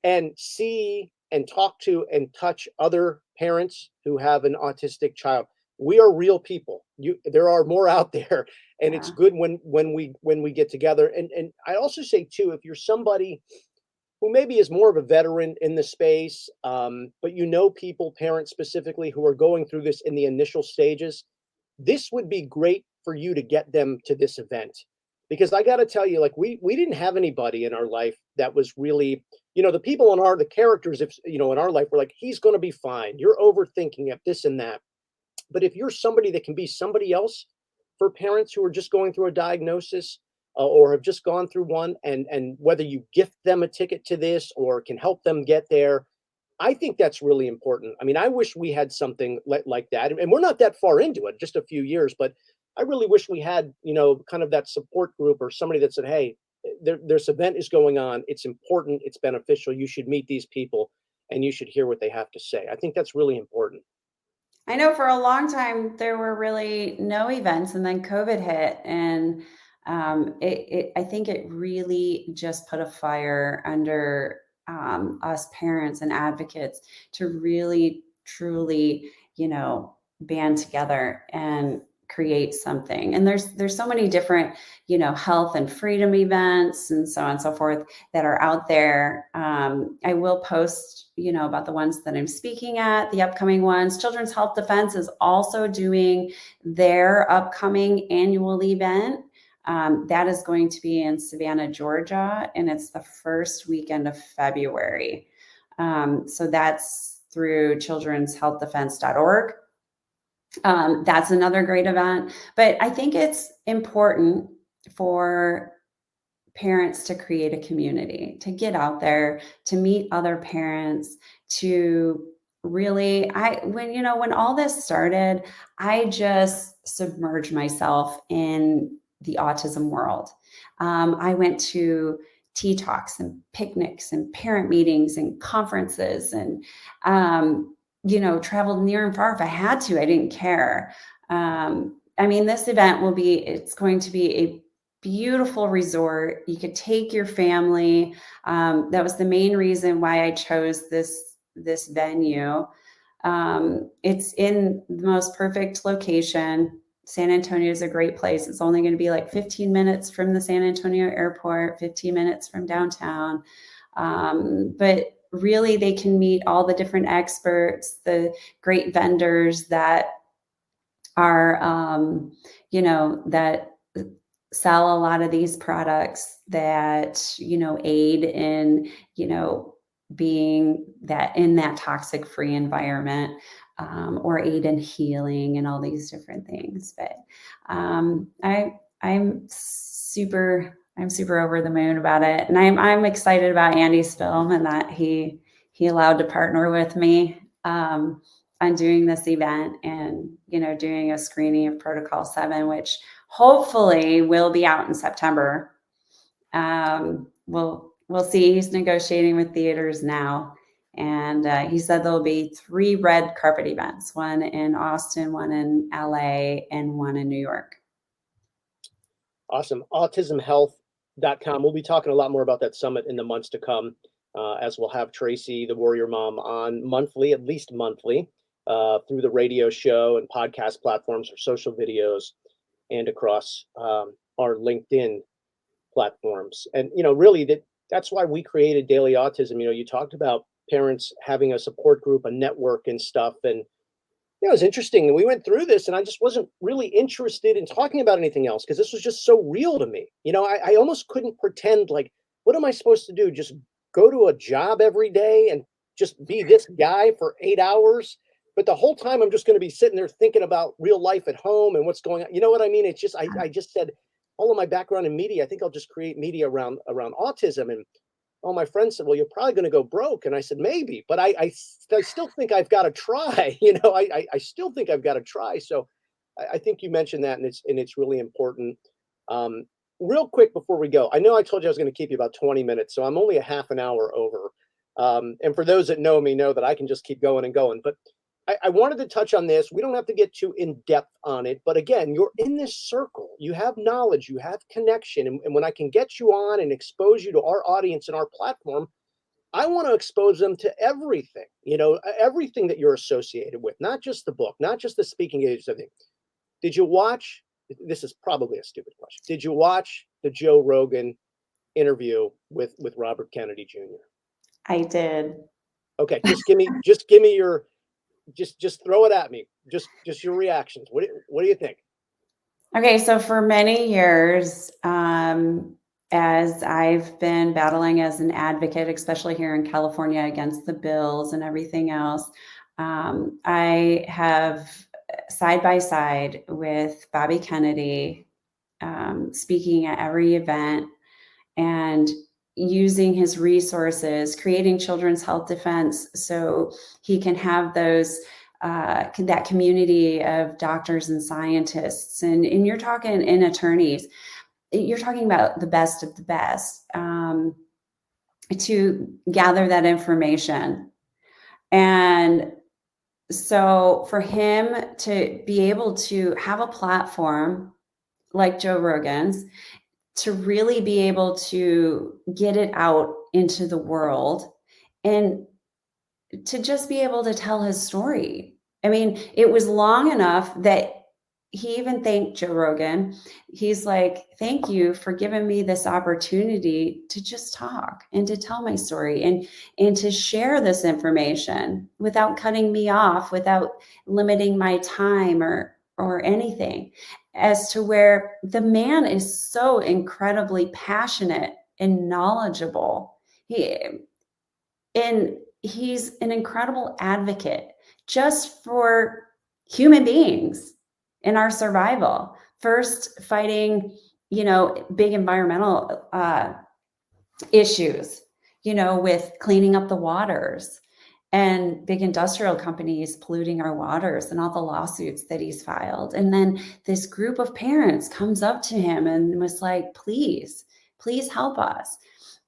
and see and talk to and touch other parents who have an autistic child. We are real people. There are more out there, and it's good when we get together. And I also say too, if you're somebody who maybe is more of a veteran in the space, but people, parents specifically, who are going through this in the initial stages, this would be great for you to get them to this event. Because I got to tell you, like we didn't have anybody in our life that was really, the people the characters, in our life were like, he's going to be fine. You're overthinking it, this and that. But if you're somebody that can be somebody else for parents who are just going through a diagnosis or have just gone through one, and whether you gift them a ticket to this or can help them get there, I think that's really important. I mean, I wish we had something like that, and we're not that far into it, just a few years, but I really wish we had, kind of that support group or somebody that said, hey, this event is going on. It's important. It's beneficial. You should meet these people and you should hear what they have to say. I think that's really important. I know for a long time there were really no events, and then COVID hit, and I think it really just put a fire under us parents and advocates to really, truly, band together and create something. And there's so many different, health and freedom events and so on and so forth that are out there. I will post, about the ones that I'm speaking at, the upcoming ones. Children's Health Defense is also doing their upcoming annual event. That is going to be in Savannah, Georgia, and it's the first weekend of February. So that's through children'shealthdefense.org. That's another great event. But I think it's important for parents to create a community, to get out there, to meet other parents, to really, when all this started, I just submerged myself in the autism world. I went to tea talks and picnics and parent meetings and conferences and, traveled near and far if I had to. I didn't care. This event it's going to be a beautiful resort. You could take your family. That was the main reason why I chose this venue. It's in the most perfect location. San Antonio is a great place. It's only going to be like 15 minutes from the San Antonio airport, 15 minutes from downtown. But really, they can meet all the different experts, the great vendors that are, that sell a lot of these products that, aid in, being that in that toxic free environment, or aid in healing and all these different things. But I'm super over the moon about it. And I'm excited about Andy's film and that he allowed to partner with me on doing this event and, doing a screening of Protocol 7, which hopefully will be out in September. We'll see. He's negotiating with theaters now. And he said there'll be 3 red carpet events, one in Austin, one in LA, and one in New York. Awesome. Autismhealth.com. We'll be talking a lot more about that summit in the months to come, as we'll have Tracy, the Warrior Mom, on monthly, at least monthly, through the radio show and podcast platforms or social videos and across our LinkedIn platforms. And, really that's why we created Daily Autism. You talked about parents having a support group, a network and stuff. And, it was interesting. And we went through this and I just wasn't really interested in talking about anything else because this was just so real to me. I almost couldn't pretend like, what am I supposed to do? Just go to a job every day and just be this guy for 8 hours? But the whole time I'm just going to be sitting there thinking about real life at home and what's going on. You know what I mean? It's just, I just said, all of my background in media, I think I'll just create media around autism. And all my friends said, well, you're probably going to go broke. And I said, maybe, but I still think I've got to try. I still think I've got to try. So I think you mentioned that, and it's really important. Real quick before we go, I know I told you I was going to keep you about 20 minutes, so I'm only a half an hour over. And for those that know me, know that I can just keep going and going. But I wanted to touch on this. We don't have to get too in depth on it, but again, you're in this circle. You have knowledge, you have connection, and when I can get you on and expose you to our audience and our platform, I want to expose them to everything. Everything that you're associated with, not just the book, not just the speaking engagements. Everything. Did you watch? This is probably a stupid question. Did you watch the Joe Rogan interview with Robert Kennedy Jr.? I did. Okay, just give me your. Just throw it at me. Just your reactions. What do you think? Okay, so for many years, as I've been battling as an advocate, especially here in California against the bills and everything else, I have side by side with Bobby Kennedy, speaking at every event and using his resources, creating Children's Health Defense so he can have those that community of doctors and scientists, and you're talking in attorneys, you're talking about the best of the best, to gather that information. And so for him to be able to have a platform like Joe Rogan's, to really be able to get it out into the world and to just be able to tell his story. I mean, it was long enough that he even thanked Joe Rogan. He's like, thank you for giving me this opportunity to just talk and to tell my story and to share this information without cutting me off, without limiting my time or anything. As to where the man is so incredibly passionate and knowledgeable. He's an incredible advocate just for human beings in our survival. First, fighting, big environmental issues, with cleaning up the waters and big industrial companies polluting our waters and all the lawsuits that he's filed. And then this group of parents comes up to him and was like, please, please help us.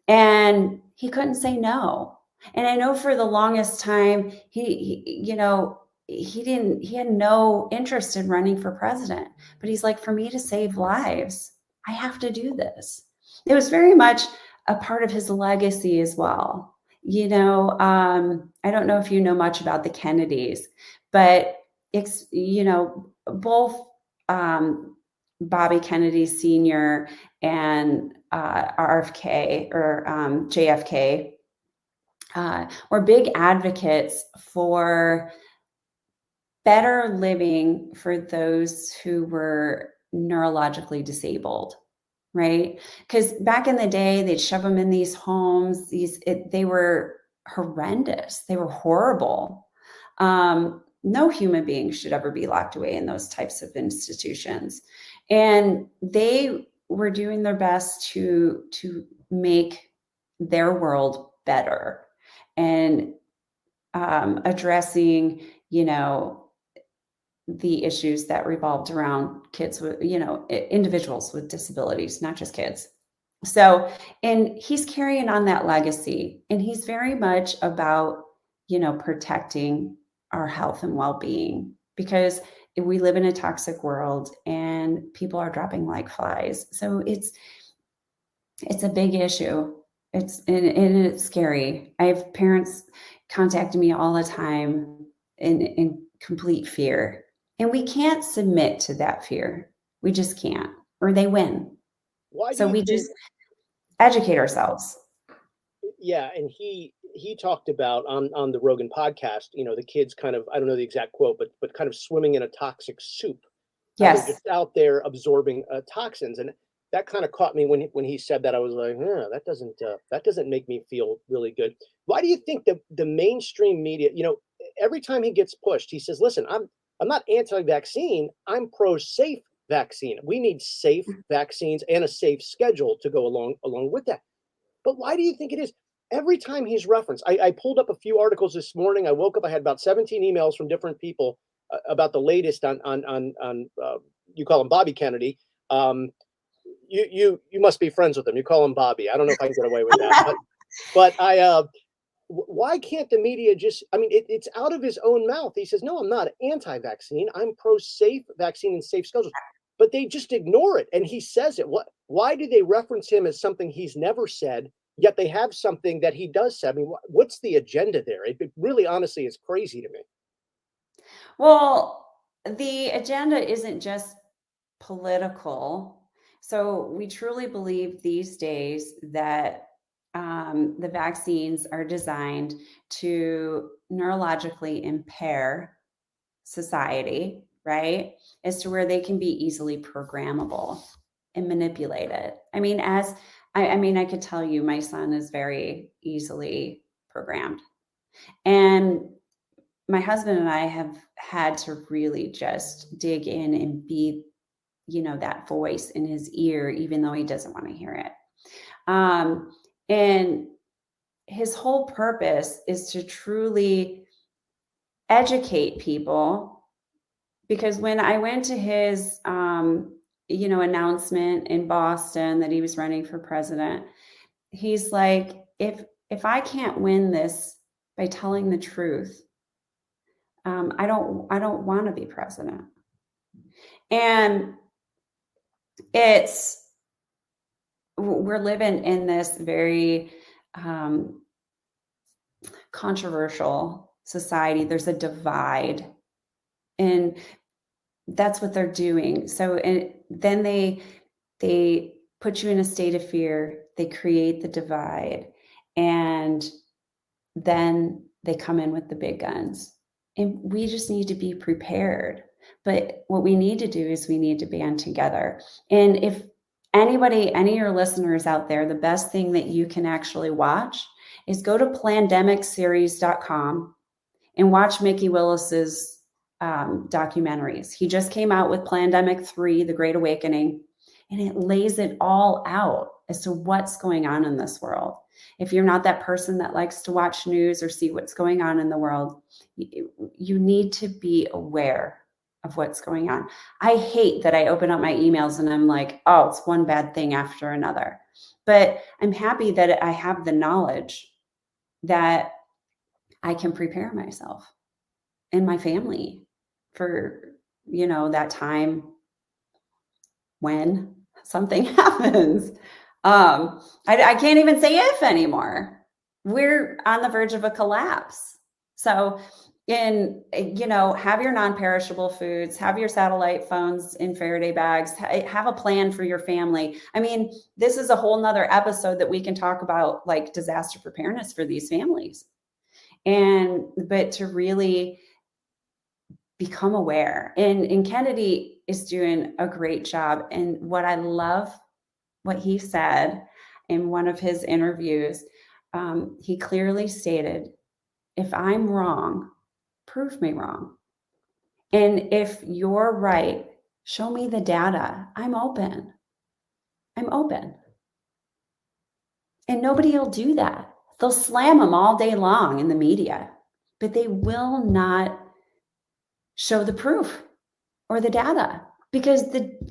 And he couldn't say no. And I know for the longest time, he had no interest in running for president, but he's like, for me to save lives, I have to do this. It was very much a part of his legacy as well. I don't know if you know much about the Kennedys, but it's, both Bobby Kennedy Sr. and RFK or JFK were big advocates for better living for those who were neurologically disabled, right? Because back in the day, they'd shove them in these homes. They were horrendous. They were horrible. No human being should ever be locked away in those types of institutions. And they were doing their best to make their world better and addressing, the issues that revolved around kids with, individuals with disabilities, not just kids. So, and he's carrying on that legacy, and he's very much about, protecting our health and well-being, because we live in a toxic world and people are dropping like flies. So it's a big issue. It's scary. I have parents contacting me all the time in complete fear. And we can't submit to that fear. We just can't, or they win. Why do So you we think? just educate ourselves. Yeah, and he talked about on the Rogan podcast, the kids kind of, I don't know the exact quote, but kind of swimming in a toxic soup. They're Yes. just out there absorbing toxins, and that kind of caught me when he said that. I was like, that doesn't make me feel really good. Why do you think the mainstream media, every time he gets pushed, he says, "Listen, I'm not anti-vaccine. I'm pro-safe vaccine. We need safe vaccines and a safe schedule to go along with that." But why do you think it is? Every time he's referenced, I pulled up a few articles this morning. I woke up, I had about 17 emails from different people about the latest on you call him Bobby Kennedy. Um, you must be friends with him. You call him Bobby. I don't know if I can get away with that, but why can't the media just? I mean, it's out of his own mouth. He says, "No, I'm not anti-vaccine. I'm pro-safe vaccine and safe schedules." But they just ignore it, and he says it. What? Why do they reference him as something he's never said? Yet they have something that he does say. I mean, what's the agenda there? It really, honestly, is crazy to me. Well, the agenda isn't just political. So we truly believe these days that the vaccines are designed to neurologically impair society, right? As to where they can be easily programmable and manipulated. I mean, I could tell you my son is very easily programmed. And my husband and I have had to really just dig in and be, that voice in his ear, even though he doesn't want to hear it. And his whole purpose is to truly educate people, because when I went to his, announcement in Boston that he was running for president, he's like, if I can't win this by telling the truth, I don't want to be president. And we're living in this very controversial society. There's a divide, and That's what they're doing. So, and then they put you in a state of fear. They create the divide, and then they come in with the big guns. And we just need to be prepared. But what we need to do is we need to band together. And if anybody, any of your listeners out there, the best thing that you can actually watch is go to plandemicseries.com and watch Mickey Willis's documentaries. He just came out with Plandemic 3, The Great Awakening, and it lays it all out as to what's going on in this world. If you're not that person that likes to watch news or see what's going on in the world, you need to be aware of what's going on. I hate that I open up my emails and I'm like, oh, it's one bad thing after another. But I'm happy that I have the knowledge that I can prepare myself and my family for, that time when something happens. I can't even say if anymore. We're on the verge of a collapse. So have your non-perishable foods, have your satellite phones in Faraday bags, have a plan for your family. I mean, this is a whole nother episode that we can talk about, like disaster preparedness for these families. But to really become aware. And Kennedy is doing a great job. And what I love, what he said in one of his interviews, he clearly stated, if I'm wrong, prove me wrong. And if you're right, show me the data. I'm open. I'm open. And nobody will do that. They'll slam them all day long in the media, but they will not show the proof or the data because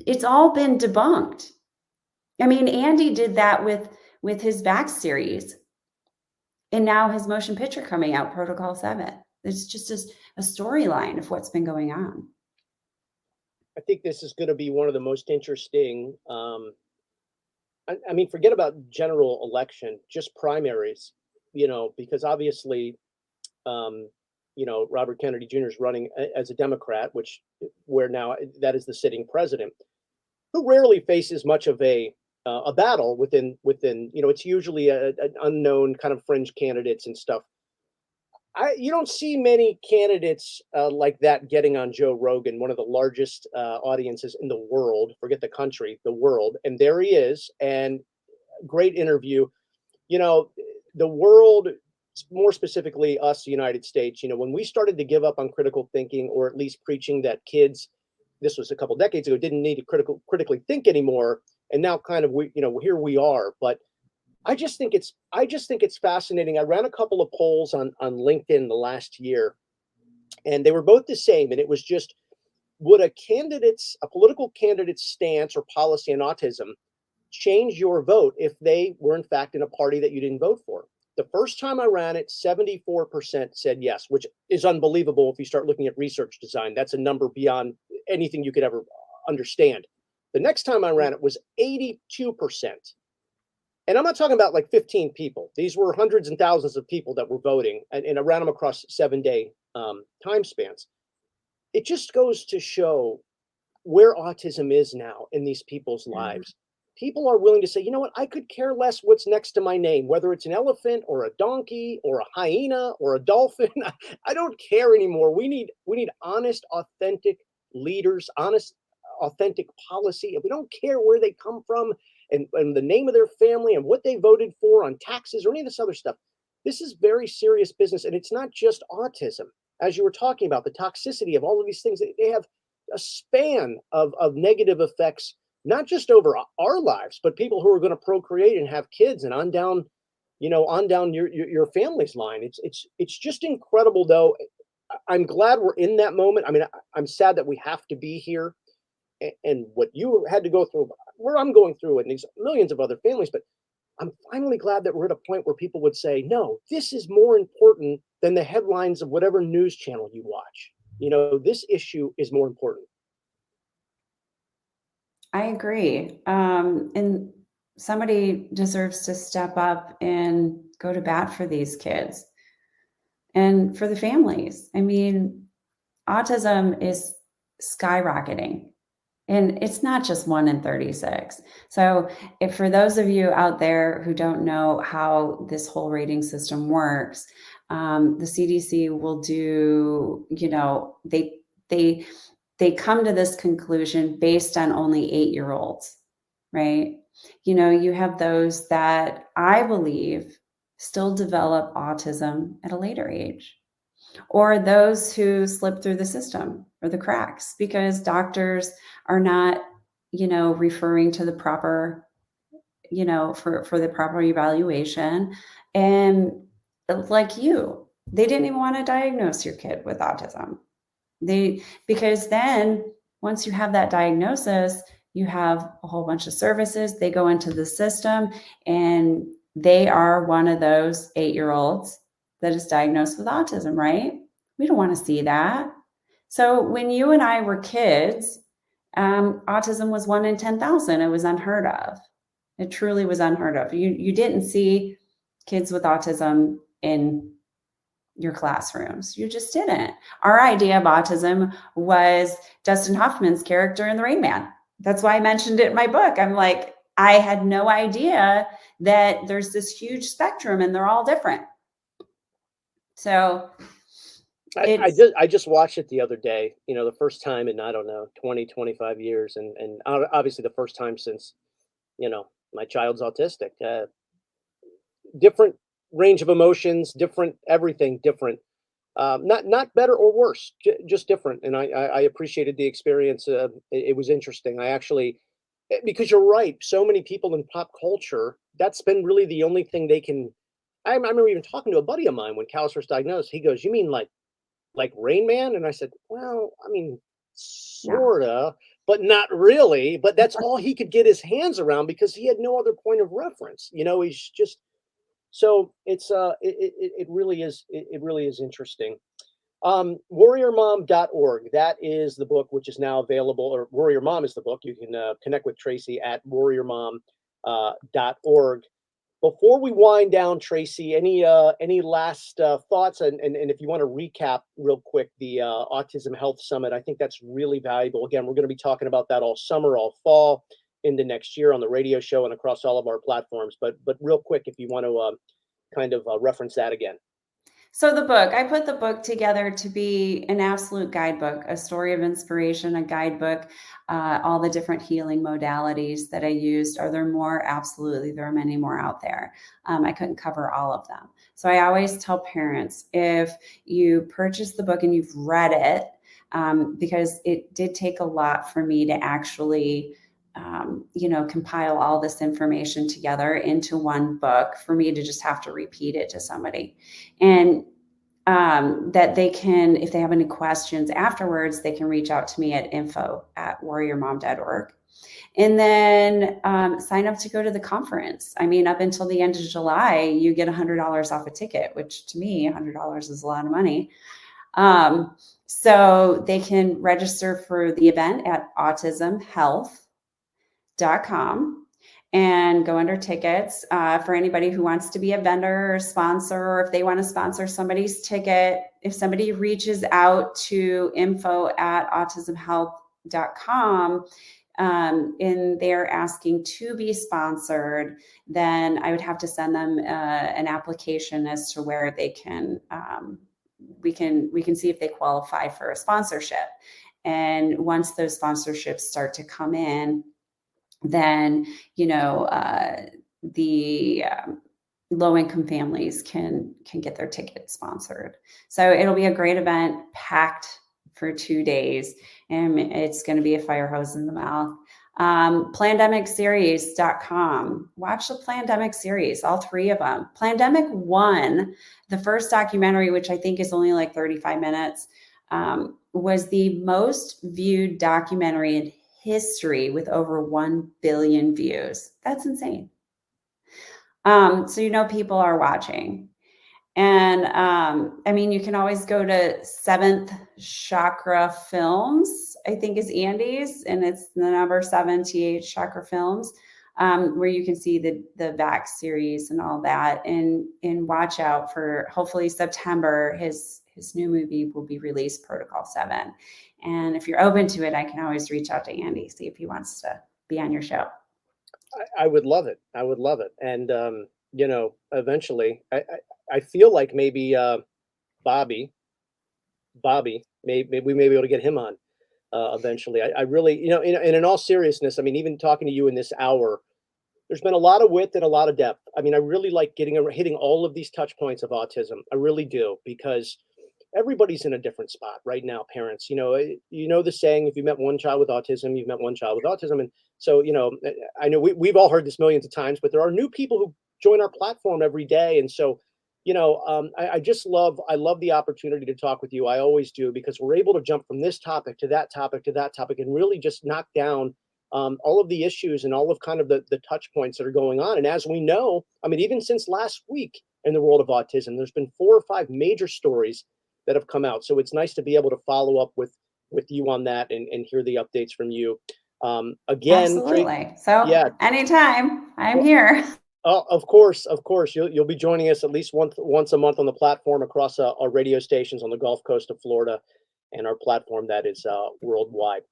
it's all been debunked. I mean, Andy did that with his Vax series, and now his motion picture coming out, Protocol 7. It's just a storyline of what's been going on. I think this is going to be one of the most interesting. I mean, forget about general election, just primaries. Because obviously, Robert Kennedy Jr. is running as a Democrat, where now that is the sitting president, who rarely faces much of a battle within. It's usually an unknown kind of fringe candidates and stuff. You don't see many candidates like that getting on Joe Rogan, one of the largest audiences in the world. Forget the country, the world, and there he is, and great interview. The world, more specifically us, the United States, when we started to give up on critical thinking, or at least preaching that kids, this was a couple decades ago, didn't need to critically think anymore, and now kind of here we are. But I just think it's fascinating. I ran a couple of polls on LinkedIn the last year, and they were both the same, and it was just, would a political candidate's stance or policy on autism change your vote if they were in fact in a party that you didn't vote for? The first time I ran it, 74% said yes, which is unbelievable if you start looking at research design. That's a number beyond anything you could ever understand. The next time I ran it was 82%. And I'm not talking about like 15 people. These were hundreds and thousands of people that were voting, and I ran them across 7-day time spans. It just goes to show where autism is now in these people's lives. People are willing to say, you know what, I could care less what's next to my name, whether it's an elephant or a donkey or a hyena or a dolphin. I don't care anymore. We need honest, authentic leaders, honest, authentic policy. And we don't care where they come from and the name of their family and what they voted for on taxes or any of this other stuff. This is very serious business. And it's not just autism. As you were talking about, the toxicity of all of these things, they have a span of negative effects, not just over our lives, but people who are going to procreate and have kids and on down your family's line. It's just incredible, though. I'm glad we're in that moment. I mean, I'm sad that we have to be here, and what you had to go through, where I'm going through, and these millions of other families. But I'm finally glad that we're at a point where people would say, no, this is more important than the headlines of whatever news channel you watch. This issue is more important. I agree. And somebody deserves to step up and go to bat for these kids and for the families. I mean, autism is skyrocketing. And it's not just 1 in 36. So if for those of you out there who don't know how this whole rating system works, the CDC will do, they come to this conclusion based on only 8-year-olds, right? You have those that I believe still develop autism at a later age, or those who slip through the system or the cracks because doctors are not, referring to the proper, for the proper evaluation. And like they didn't even want to diagnose your kid with autism. Because then once you have that diagnosis, you have a whole bunch of services, they go into the system, and they are one of those 8-year-olds that is diagnosed with autism, right? We don't want to see that. So when you and I were kids, autism was 1 in 10,000. It was unheard of. It truly was unheard of. You didn't see kids with autism in your classrooms. You just didn't. Our idea of autism was Dustin Hoffman's character in The Rain Man. That's why I mentioned it in my book. I'm like, I had no idea that there's this huge spectrum and they're all different. So I just watched it the other day, the first time in, I don't know, 20, 25 years. And obviously the first time since, my child's autistic. Different range of emotions, different everything, different. Not better or worse, just different. And I appreciated the experience. It was interesting. I actually, because you're right, so many people in pop culture, that's been really the only thing they can. I remember even talking to a buddy of mine when Cal's first diagnosed. He goes, "You mean like Rain Man?" And I said, "Well, I mean, no. sorta, but not really." But that's all he could get his hands around because he had no other point of reference. He's just so it's it really is interesting. Warriormom.org. That is the book, which is now available, or Warrior Mom is the book. You can connect with Tracy at warriormom.org. Before we wind down, Tracy, any last thoughts? And if you want to recap real quick the Autism Health Summit, I think that's really valuable. Again, we're going to be talking about that all summer, all fall, into next year on the radio show and across all of our platforms. But real quick, if you want to kind of reference that again. So I put the book together to be an absolute guidebook, a story of inspiration, a guidebook, all the different healing modalities that I used. Are there more? Absolutely. There are many more out there. I couldn't cover all of them. So I always tell parents, if you purchase the book and you've read it, because it did take a lot for me to actually compile all this information together into one book for me to just have to repeat it to somebody. And that they can, if they have any questions afterwards, they can reach out to me at info@warriormom.org. And then sign up to go to the conference. I mean, up until the end of July, you get $100 off a ticket, which to me, $100 is a lot of money. So they can register for the event at autismhealth.com and go under tickets. For anybody who wants to be a vendor or sponsor, or if they want to sponsor somebody's ticket, if somebody reaches out to info@autismhealth.com and they're asking to be sponsored, then I would have to send them an application as to where they can, we can see if they qualify for a sponsorship. And once those sponsorships start to come in, then the low-income families can get their tickets sponsored. So it'll be a great event, packed for 2 days, and it's going to be a fire hose in the mouth. Plandemicseries.com. Watch the Plandemic series, all 3 of them. Plandemic 1, the first documentary, which I think is only like 35 minutes, was the most viewed documentary in history with over 1 billion views. That's insane. So people are watching. And I mean, you can always go to 7th Chakra Films, I think is Andy's, and it's the number 7 Chakra Films, where you can see the back series and all that, and watch out for hopefully September. His his new movie will be released, Protocol 7. And if you're open to it, I can always reach out to Andy, see if he wants to be on your show. I would love it. I would love it. And eventually, I feel like maybe Bobby, maybe we may be able to get him on eventually. I really, and in all seriousness, I mean, even talking to you in this hour, there's been a lot of width and a lot of depth. I mean, I really like hitting all of these touch points of autism. I really do, because everybody's in a different spot right now. Parents, the saying, if you met one child with autism, you've met one child with autism. And so, I know we've all heard this millions of times, but there are new people who join our platform every day. And so, I love the opportunity to talk with you. I always do, because we're able to jump from this topic to that topic to that topic and really just knock down all of the issues and all of kind of the touch points that are going on. And as we know, I mean, even since last week in the world of autism, there's been 4 or 5 major stories that have come out. So it's nice to be able to follow up with you on that and hear the updates from you. Again, absolutely. So yeah, anytime, I'm well, here. of course, you'll be joining us at least once a month on the platform across our radio stations on the Gulf Coast of Florida, and our platform that is worldwide.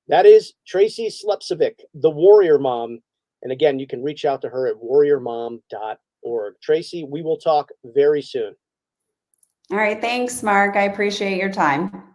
That is Tracy Slepcevic, the Warrior Mom. And again, you can reach out to her at warriormom.org. Tracy, we will talk very soon. All right. Thanks, Marc. I appreciate your time.